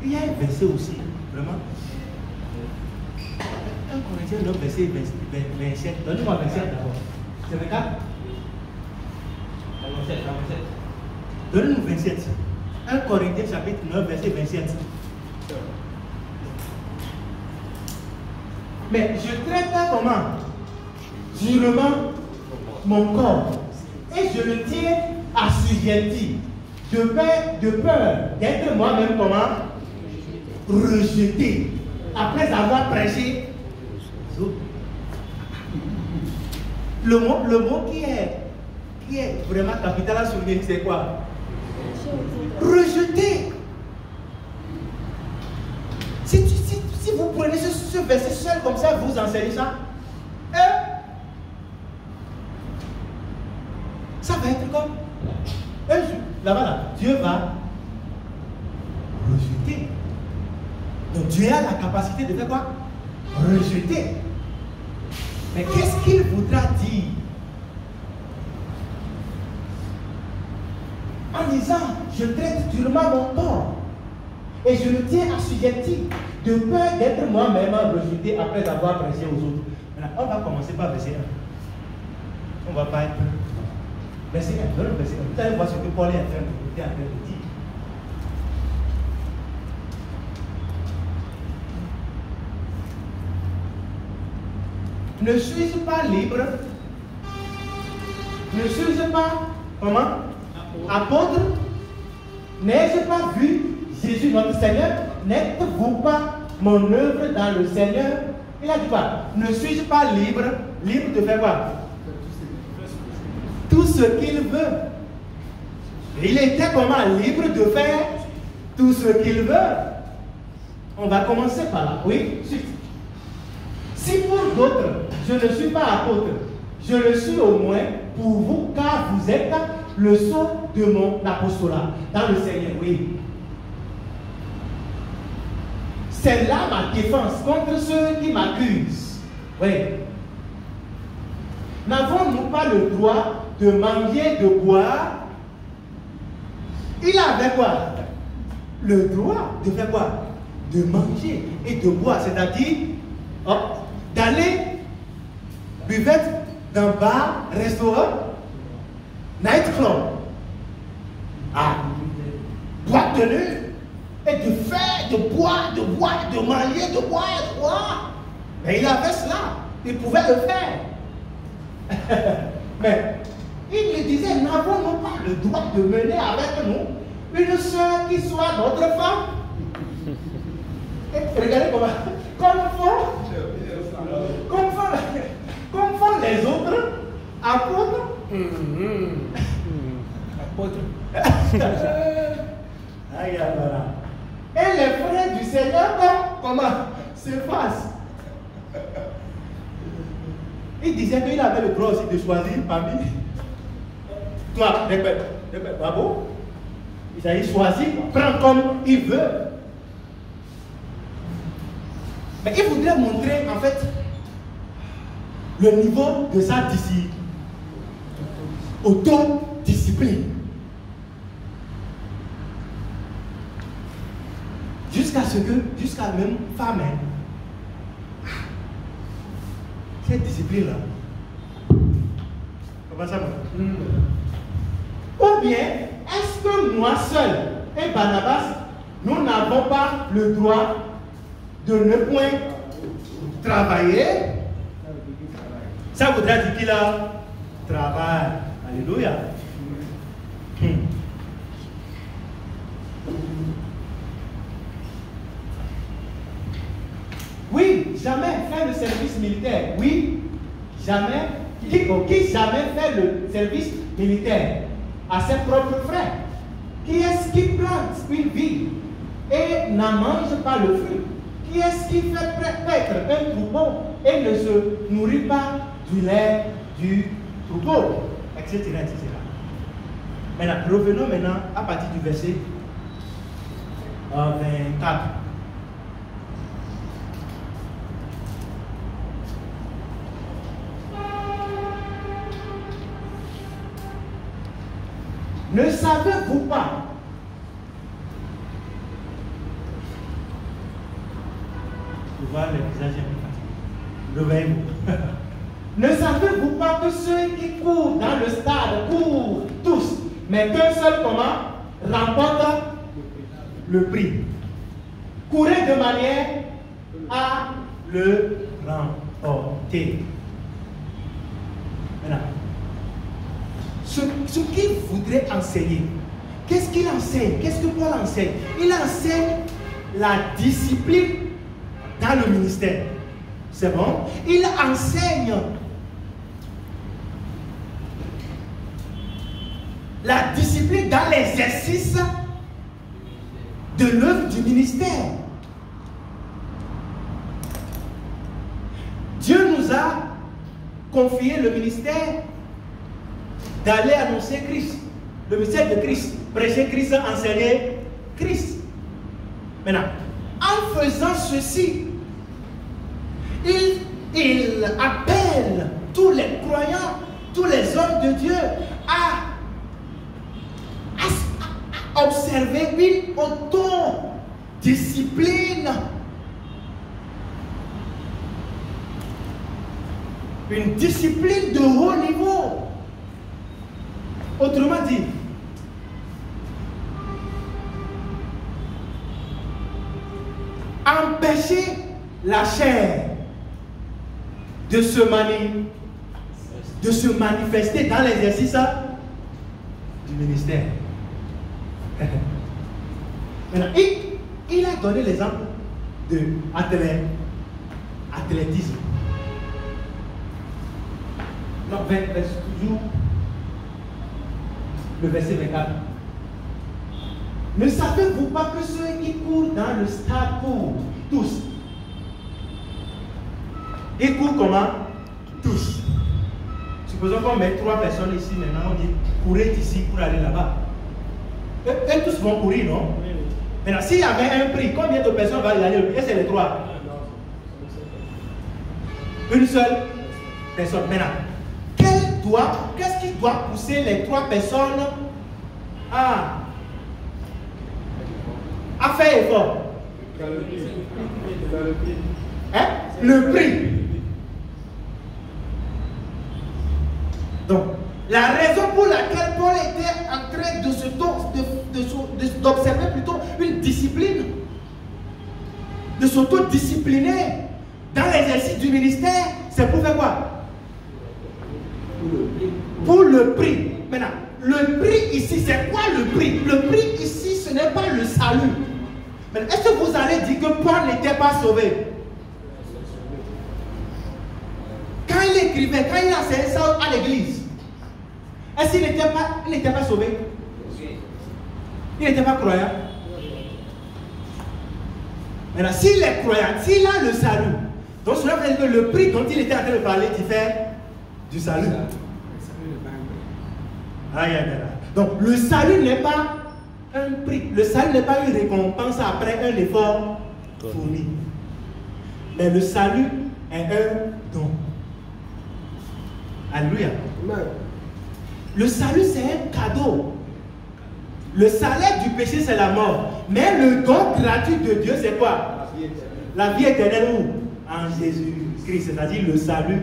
Il y a un verset aussi, vraiment. 1 Corinthiens 9, verset 27. Donnez-moi 27 d'abord. C'est 24? 27. Donnez-nous 27. 1 Corinthiens chapitre 9, verset 27. Mais je traite comment? Durement mon corps. Et je le tiens assujetti. De peur d'être moi-même comment? Rejeté. Après avoir prêché. Le mot qui est vraiment capital à souligner, c'est quoi? Rejeté. Si vous prenez ce verset seul comme ça, vous enseignez ça, ça va être comme un jour, là-bas, Dieu va rejeter. Donc Dieu a la capacité de faire quoi? Rejeter. Mais qu'est-ce qu'il voudra dire? En disant, je traite durement mon corps et je le tiens assujetti de peur d'être moi-même rejeté après avoir prêché aux autres. Maintenant, on va commencer par verset 1. On ne va pas être. Verset 1, donne le verset 1. Vous allez voir ce que Paul est en train de dire. Ne suis-je pas libre? Ne suis-je pas, comment? Apôtre? N'ai-je pas vu Jésus notre Seigneur? N'êtes-vous pas mon œuvre dans le Seigneur? Il a dit quoi? Ne suis-je pas libre? Libre de faire quoi? Tout ce qu'il veut. Il était comment? Libre de faire tout ce qu'il veut. On va commencer par là. Oui, suite. Si pour d'autres, je ne suis pas apôtre, je le suis au moins pour vous, car vous êtes le sceau de mon apostolat dans le Seigneur. Oui. C'est là ma défense contre ceux qui m'accusent. Oui. N'avons-nous pas le droit de manger, de boire? Il avait quoi? Le droit de faire quoi? De manger et de boire, c'est-à-dire d'aller buvette dans bar, restaurant, nightclub, boîte de nuit, et de faire, de boire, de manger, de boire. Mais il avait cela, il pouvait le faire. Mais il lui disait, n'avons-nous pas le droit de mener avec nous une soeur qui soit notre femme? Et regardez comme font les autres apôtres. Et les frères du Seigneur, comment s'effacent. Il disait qu'il avait le droit aussi de choisir parmi toi, bravo. Il a choisi, prend comme il veut. Mais il voudrait montrer en fait le niveau de sa autodiscipline. Jusqu'à même femme, cette discipline-là. Comment ça va? Ou bien, est-ce que moi seul et Barnabas, nous n'avons pas le droit de ne point travailler? Ça voudrait dire qu'il a travail. Alléluia. Oui, jamais faire le service militaire. Oui, jamais. Qui jamais fait le service militaire à ses propres frères? Qui est-ce qui plante une vigne et n'en mange pas le fruit? Qui est-ce qui fait paître un troupeau et ne se nourrit pas du lait du troupeau, etc., etc. Maintenant, revenons maintenant à partir du verset 24. Ne savez-vous pas Je vois le visage un peu fatigué. Levez-vous. Ne savez-vous pas que ceux qui courent dans le stade courent tous, mais qu'un seul remporte le prix. Courez de manière à le remporter. Maintenant, ce qu'il voudrait enseigner, qu'est-ce qu'il enseigne? Qu'est-ce que Paul enseigne? Il enseigne la discipline dans le ministère. C'est bon? Il enseigne la discipline dans l'exercice de l'œuvre du ministère. Dieu nous a confié le ministère d'aller annoncer Christ, le mystère de Christ, prêcher Christ, enseigner Christ. Maintenant, en faisant ceci, il appelle tous les croyants, tous les hommes de Dieu à observer une autodiscipline. Une discipline de haut niveau. Autrement dit, empêcher la chair de se manifester dans l'exercice du ministère. Maintenant, il a donné l'exemple de athlétisme. Donc, toujours le verset 24. Ne savez-vous pas que ceux qui courent dans le stade courent tous? Ils courent comment? Tous. Supposons qu'on met 3 personnes ici maintenant, on dit courez ici pour aller là-bas. Eux tous vont courir, non? Oui. Maintenant, s'il y avait un prix, combien de personnes vont y aller? Et c'est les 3. Une seule personne. Maintenant, qu'est-ce qui doit pousser les 3 personnes à faire effort? Hein? Le prix. Donc, la raison pour laquelle Paul était en train d'observer plutôt une discipline, de s'autodiscipliner dans l'exercice du ministère, c'est pour faire quoi? Pour le prix. Maintenant, le prix ici, c'est quoi le prix? Le prix ici, ce n'est pas le salut. Est-ce que vous allez dire que Paul n'était pas sauvé? Quand il écrivait, quand il enseignait ça à l'église, est-ce qu'il n'était pas sauvé? Il n'était pas croyant. Maintenant, s'il est croyant, s'il a le salut, donc cela veut dire que le prix dont il était en train de parler diffère du salut. Donc, le salut n'est pas un prix. Le salut n'est pas une récompense après un effort fourni. Mais le salut est un don. Alléluia. Le salut, c'est un cadeau. Le salaire du péché, c'est la mort. Mais le don gratuit de Dieu, c'est quoi? La vie éternelle où? En Jésus-Christ. C'est-à-dire le salut.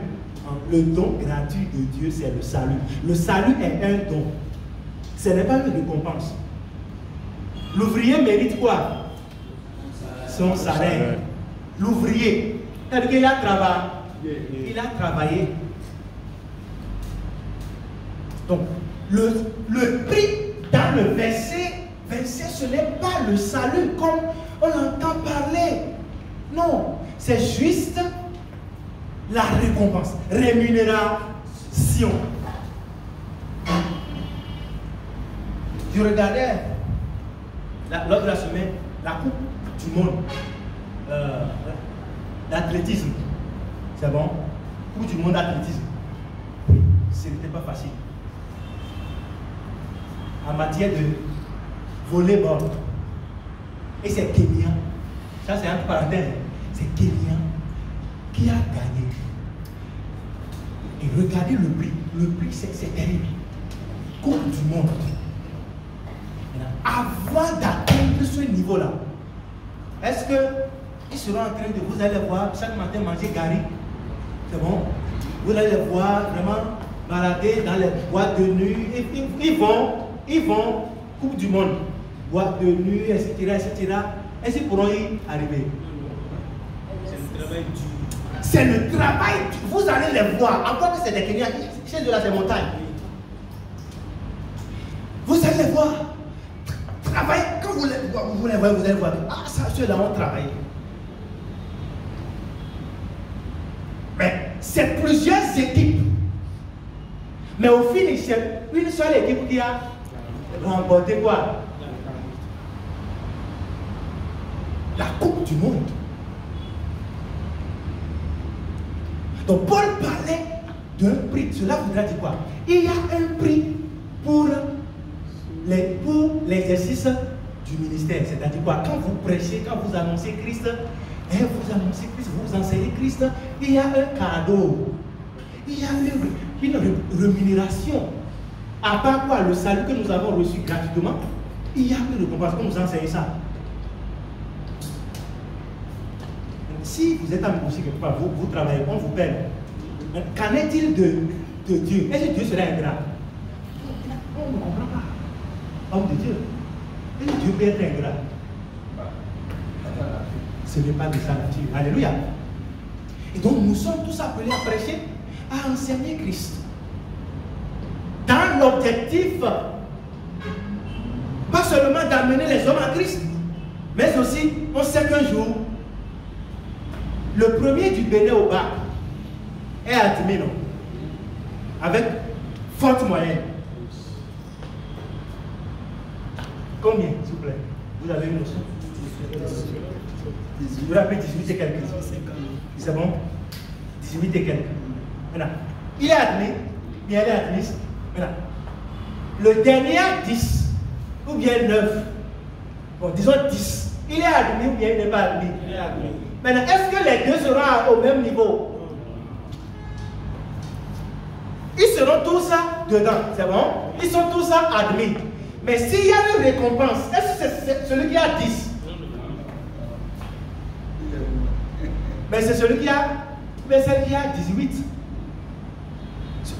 Le don gratuit de Dieu, c'est le salut. Le salut est un don. Ce n'est pas une récompense. L'ouvrier mérite quoi? Son salaire. L'ouvrier, c'est-à-dire qu'il a travaillé. Il a travaillé. Donc, le prix dans le verset, ce n'est pas le salut comme on entend parler. Non, c'est juste la récompense, rémunération. Je regardais lors de la semaine la Coupe du Monde d'athlétisme. C'est bon? Coupe du Monde d'athlétisme. Ce n'était pas facile. En matière de volleyball. Et c'est Kenya. Ça, c'est entre parenthèses. C'est Kenya qui a gagné. Et regardez le prix. Le prix, c'est terrible. Coupe du monde. Avant d'atteindre ce niveau-là, est-ce que Ils seront en train de, vous allez voir, chaque matin manger gari. C'est bon? Vous allez les voir vraiment balader dans les boîtes de nuit. Ils vont, Coupe du Monde, boîte de nuit, etc., etc. Est-ce qu'ils pourront y arriver? C'est le travail dur. C'est le travail dur. Vous allez les voir. Encore que c'est des Kenyans, chez eux là, c'est montagne. Vous allez les voir. Travailler. Quand vous les voyez, vous allez voir. Ah, ça, ceux-là ont travaillé. Mais c'est plusieurs équipes. Mais au finish, c'est une seule équipe qui a remporté quoi? La Coupe du Monde. Donc Paul parlait d'un prix. Cela voudrait dire quoi? Il y a un prix pour l'exercice du ministère. C'est-à-dire quoi? Quand vous prêchez, quand vous annoncez Christ, vous annoncez Christ, vous enseignez Christ, il y a un cadeau. Il y a une rémunération. À part quoi, le salut que nous avons reçu gratuitement, il y a une récompense. Comme nous enseignez ça. Si vous êtes embauché quelque part, vous travaillez, on vous paie. Qu'en est-il de Dieu? Est-ce que Dieu serait ingrat? On ne comprend pas. Homme de Dieu. Est-ce que Dieu peut être ingrat? Ce n'est pas de sa nature. Alléluia. Et donc nous sommes tous appelés à prêcher, à enseigner Christ. Dans l'objectif, pas seulement d'amener les hommes à Christ, mais aussi, on sait qu'un jour, le premier du Bénin au bac est admis, non? Avec forte moyenne. Combien, s'il vous plaît? Vous avez une notion? Vous rappelez 18 et quelques. C'est bon? 18 et quelques. Maintenant, il est admis, bien elle est admise. Maintenant, le dernier a 10 ou bien 9. Bon, disons 10. Il est admis ou bien il n'est pas admis? Il est admis. Maintenant, est-ce que les deux seront au même niveau? Ils seront tous dedans, c'est bon? Ils sont tous admis. Mais s'il y a une récompense, est-ce que c'est celui qui a 10? Mais c'est celui qui a 18.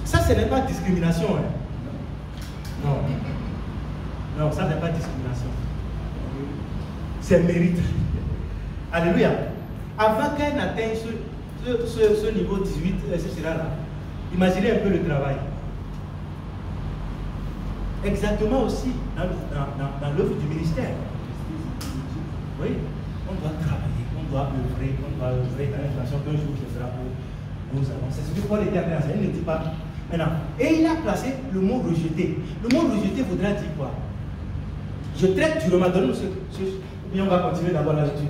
Ça, ce n'est pas discrimination. Hein? Non. Non, ça n'est pas discrimination. C'est mérite. Alléluia. Avant qu'elle n'atteigne ce niveau 18, etc. là, imaginez un peu le travail. Exactement aussi dans l'œuvre du ministère. Oui, on doit travailler, on doit œuvrer dans une façon qu'un jour qui sera pour nous avancer. C'est ce que Paul était en train d'enseigner, il ne dit pas. Maintenant, et il a placé le mot rejeté. Le mot rejeté voudrait dire quoi? Je traite durement, donne-nous ce. Et on va continuer d'abord la lecture.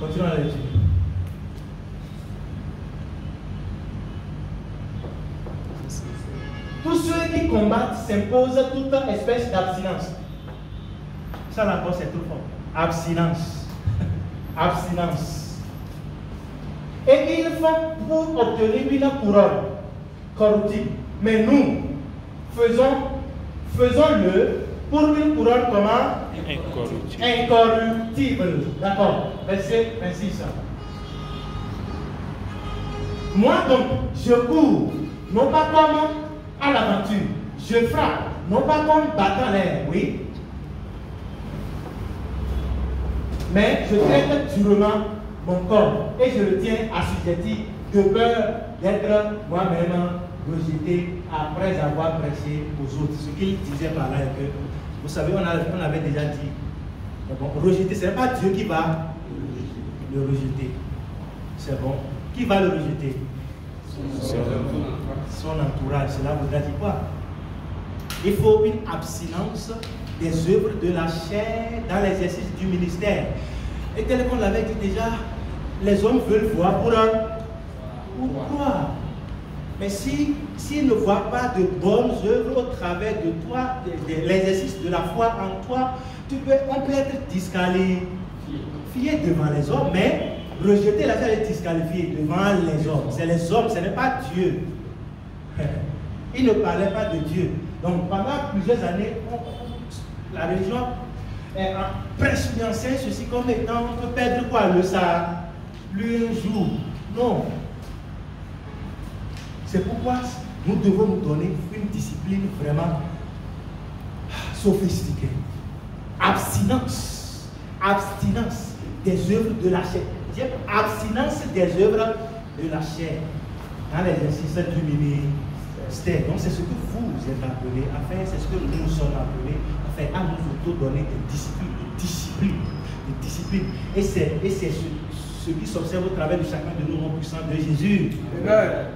Continuons la lecture. Tous ceux qui combattent s'imposent toute espèce d'abstinence. Ça là-bas, c'est tout fort. Abstinence. Abstinence. Et ils font pour obtenir une couronne corruptible. Mais nous, faisons-le pour une couronne comment? Incorruptible. D'accord. Verset 26. Moi donc, je cours, non pas comme à l'aventure. Je frappe, non pas comme battant l'air, oui. Mais je traite durement mon corps et je le tiens assujetti de peur d'être moi-même rejeté après avoir prêché aux autres. Ce qu'il disait par là est que, vous savez, on avait déjà dit, bon, rejeter, ce n'est pas Dieu qui va le rejeter. C'est bon. Qui va le rejeter? Son entourage. Cela voudrait dire quoi? Il faut une abstinence des œuvres de la chair dans l'exercice du ministère. Et tel qu'on l'avait dit déjà, les hommes veulent voir pour croire. Mais s'ils ne voient pas de bonnes œuvres au travers de toi, de l'exercice de la foi en toi, on peut être disqualifié devant les hommes, mais rejeter la chair est disqualifié devant les hommes. C'est les hommes, ce n'est pas Dieu. Il ne parlait pas de Dieu. Donc pendant plusieurs années, la religion prêche, lui enseigne ceci comme étant, on peut perdre quoi? Le salut un jour. Non. C'est pourquoi nous devons nous donner une discipline vraiment sophistiquée. Abstinence. Abstinence des œuvres de la chair. Abstinence des œuvres de la chair. Dans l'exercice du ministère. Donc c'est ce que vous êtes appelés à faire, c'est ce que nous sommes appelés à faire, à nous auto-donner des disciplines. Et c'est ce qui s'observe au travers de chacun de nous, au puissant de Jésus. Amen.